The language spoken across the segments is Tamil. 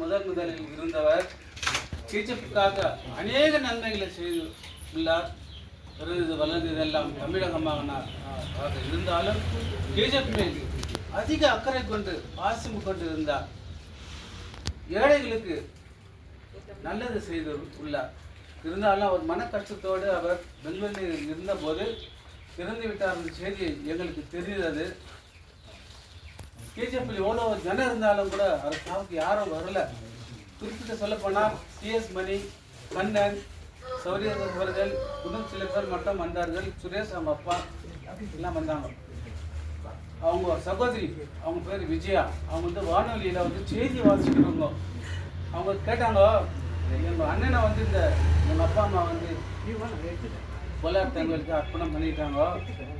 முதலில் இருந்தவர் கேஜிஎஃப்காக அநேக நன்மைகளை செய்து உள்ளார். வளர்ந்ததெல்லாம் தமிழகமாக இருந்தாலும் கேஜிஎஃப் மேல் அதிக அக்கறை கொண்டு பாசம் கொண்டு இருந்தார். ஏழைகளுக்கு நல்லது செய்து உள்ளார். இருந்தாலும் அவர் மன கஷ்டத்தோடு அவர் பெங்களூரில் இருந்தபோது இறந்து விட்டார் என்ற செய்தி எங்களுக்கு தெரிந்தது. கேஜிஎஃப்பில் எவ்வளோ ஜனம் இருந்தாலும் கூட அவர் சாவுக்கு யாரும் வரல. குறிப்பிட்ட சொல்லப்போனால் டிஎஸ் மணி, கண்ணன், சௌரியர்கள், இன்னும் சில பேர் மட்டும் வந்தார்கள். சுரேஷ் அவங்க அப்பா எல்லாம் வந்தாங்க. அவங்க சகோதரி, அவங்க பேர் விஜயா, அவங்க வந்து வானொலியில் வந்து செய்தி வாசிக்கிறவங்க. அவங்க கேட்டாங்க, எங்கள் அண்ணனை வந்து எங்கள் அப்பா அம்மா வந்து பொள்ளார் தங்களுக்கு அர்ப்பணம் பண்ணிட்டாங்க,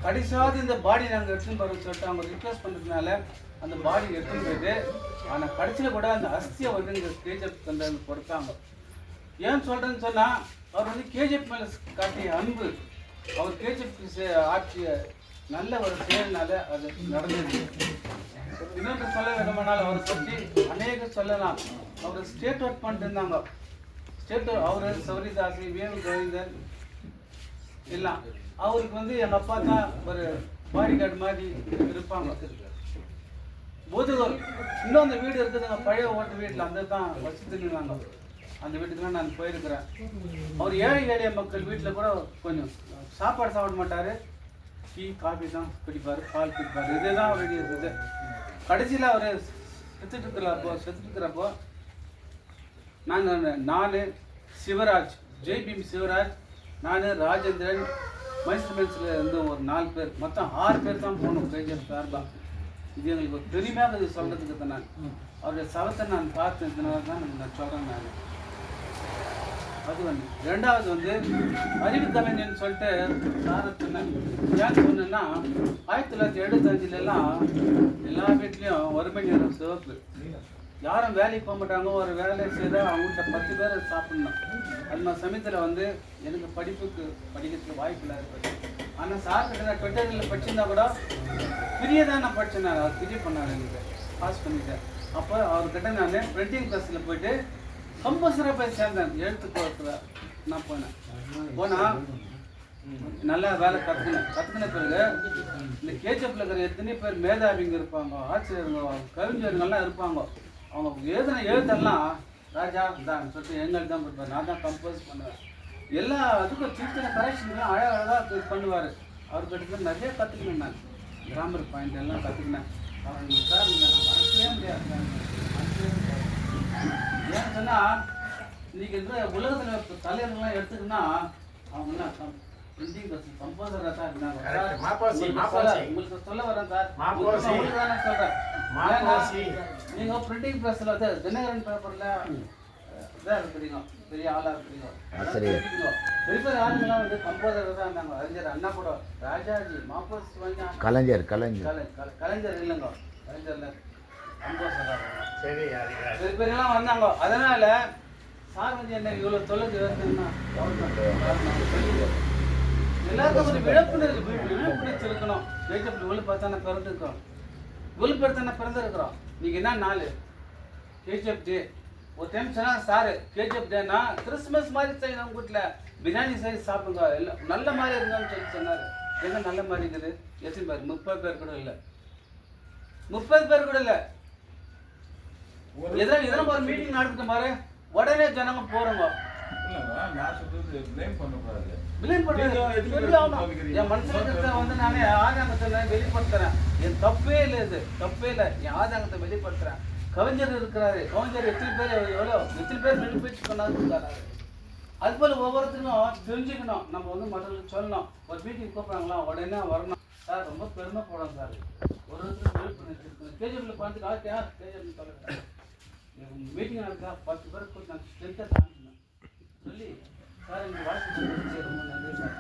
கடைசியாவது இந்த பாடி நாங்கள் எடுத்துன்னு போகிறோம்னு சொல்லிட்டு அவங்க ரிக்வெஸ்ட் பண்ணுறதுனால அந்த பாடி எடுத்துன்னு போயிட்டு, ஆனால் கடைசியில் கூட அந்த அஸ்தியை வந்து இங்கே கேஜிஎஃப் தந்தாங்க கொடுத்தாங்க. ஏன் சொல்கிறேன்னு சொன்னால், அவர் வந்து கேஜிஎஃப் மேலே காட்டிய அன்பு, அவர் கேஜிஎஃப் ஆற்றிய நல்ல ஒரு செயல்னால அது நடந்தது. இன்னொன்று சொல்ல வேண்டுமானால் அவரை பற்றி அநேக சொல்லலாம். அவர் ஸ்டேட் ஒர்க் பண்ணிட்டு இருந்தாங்க. ஸ்டேட் அவர் சௌரிதாசி, வேணு கோவிந்தன் எல்லாம் அவருக்கு வந்து எங்கள் அப்பா தான் ஒரு பாடி கார்டு மாதிரி இருப்பாங்க. போதுகோல் இன்னும் அந்த வீடு இருக்குதுங்க, பழைய ஓட்டு வீட்டில் அந்த தான் வச்சுருந்தாங்க. அந்த வீட்டுக்குலாம் நான் போயிருக்கிறேன். அவர் ஏழை எளிய மக்கள் வீட்டில் கூட கொஞ்சம் சாப்பாடு சாப்பிட மாட்டார், டீ காஃபி தான் குடிப்பார், பால் குடிப்பார். இதே தான் அவருடைய இருக்குது. கடைசியில் அவர் செத்துட்டுருக்கிறப்போ நான் சிவராஜ், ஜெய்பீம் சிவராஜ், நான் ராஜேந்திரன், மைசூர்மென்ஸில் இருந்து ஒரு 4 பேர், மொத்தம் 6 பேர் தான் போகணும் கேஜிஎஃப் சார்பாக. இது எங்களுக்கு ஒரு பெருமையாக இது சொல்கிறதுக்கு தான். நான் அவருடைய சவத்தை நான் பார்த்ததுனால தான் நான் சொல்கிறேன். நான் அது வந்து ரெண்டாவது வந்து அறிவு கலைஞன்னு சொல்லிட்டு சாரை சொன்னேன். ஏன் சொன்னேன்னா, 1975 எல்லா வீட்லேயும் வறுமை நேரம் சிவப்பு, யாரும் வேலைக்கு போக மாட்டாங்க. ஒரு வேலையை செய்தால் அவங்கள்ட்ட 10 பேர் சாப்பிட்ணும். அது மாதிரி சமயத்தில் வந்து எனக்கு படிக்கிறதுக்கு வாய்ப்பு இல்லை இருக்குது. ஆனால் சார் கிட்ட நான் ட்விட்டரில் படிச்சிருந்தா கூட ஃப்ரீயாக தான் நான் படித்தேன். அவர் ஃப்ரீ பண்ணார், எனக்கு பாஸ் பண்ணிட்டேன். அப்போ அவர்கிட்ட நான் பிரிண்டிங் ப்ரெஸ்ஸில் போயிட்டு கம்பல்சராக போய் சேர்ந்தேன். எழுத்துக்கோத்தில் நான் போனால் நல்லா வேலை கற்றுக்கின பிறகு இந்த கேஜிஎஃப்ல இருக்கிற எத்தனை பேர் மேதாவிங்க இருப்பாங்க, ஆசிரியருங்க, கவிஞர்கள்லாம் இருப்பாங்க. அவங்க எழுத்தெல்லாம் ராஜா தான் சொல்லிட்டு எங்களுக்கு தான் கொடுப்பாரு. நான் தான் கம்போஸ் பண்ணுவேன். எல்லா அதுக்கும் சின்ன கரெக்ஷன்லாம் அழகாக பண்ணுவார். அவர்கிட்ட நிறைய கற்றுக்கினேன். நான் கிராமர் பாயிண்ட் எல்லாம் கற்றுக்கினேன். அவர் சார் நான் மறக்கவே முடியாது. ஏன்னு சொன்னால், இன்றைக்கி இருக்கிற உலகத்தில் தலைவர்கள்லாம் எடுத்துக்கினா அவங்கெல்லாம் பிரிண்டிங் ப்ரெஸ் கம்போசராக தான் இருந்தாங்க. உங்களுக்கு சொல்ல வரேன் சார், உங்களுக்கு தான் நான் சொல்கிறேன். நீங்கள் பிரிண்டிங் ப்ரெஸ்ஸில் வந்து தினகரன் பேப்பரில் இதாக இருக்கிறீங்க, பெரிய ஆளாக இருக்கிறீங்க. பெரிய பெரிய ஆளுங்கெல்லாம் வந்து கம்போசராக தான் இருந்தாங்க. அறிஞர் அண்ணா கூட, ராஜாஜி, மாப்போசி, கலைஞர் இல்லைங்க, கலைஞரில் கம்போசராக பெரிய பெரியெல்லாம் வந்தாங்க. அதனால் சார் வந்து என்ன இவ்வளோ தொலைஞ்சு வருதுன்னா எல்லாருக்கும் ஒரு விழிப்புணர்ச்சி இருக்கணும். கேஜிஎஃப் இவ்வளோ பார்த்தானே பிறந்திருக்கோம், இவ்வளோ பேர் பிறந்திருக்கிறோம். நீங்கள் என்ன நாள் கேஜிஎஃப் டே ஒரு டைம் சொன்னால் சார், கேஜிஎஃப் டேனா கிறிஸ்மஸ் மாதிரி செய்யணும், உங்கள் வீட்டில் பிரியாணி செய்து சாப்பிடுங்க, எல்லாம் நல்ல மாதிரி இருந்தான்னு சொல்லி சொன்னார். என்ன நல்ல மாதிரி இருக்குது? எத்தனை பேர்? 30 பேர் கூட இல்லை, 30 பேர் கூட இல்லை. எதனா ஒரு மீட்டிங் நடந்துட்டு பாரு, உடனே ஜனங்க போறோங்க. என் மனசுல வந்து நானே ஆதங்கத்தை வெளிப்படுத்துறேன். என் தப்பே இல்லை, இது தப்பே இல்லை. என் ஆதங்கத்தை வெளிப்படுத்துறேன். கவிஞர் இருக்கிறாரு, கவிஞர் எத்தனை பேர் வெளிப்பேச்சு பண்ணாரு. அது போல ஒவ்வொருத்தருக்கும் தெரிஞ்சுக்கணும். நம்ம வந்து மற்றவங்களுக்கு சொல்லணும். ஒரு மீட்டிங் கூப்பிட்றாங்களா, உடனே வரணும். சார் ரொம்ப பெருமைப்படும் சார். ஒருத்தருக்கு விழிப்புணர்ச்சி கேஜிஎஃப்ல பார்த்துட்டு யார் கேஜிஎஃப் சொல்லுறேன். மீட்டிங் நடந்தா 10 பேருக்கு நான் ஸ்ட்ரென்த்தாக தாங்கினேன் சொல்லி சார், எனக்கு வாழ்க்கை ரொம்ப நன்றி சார்.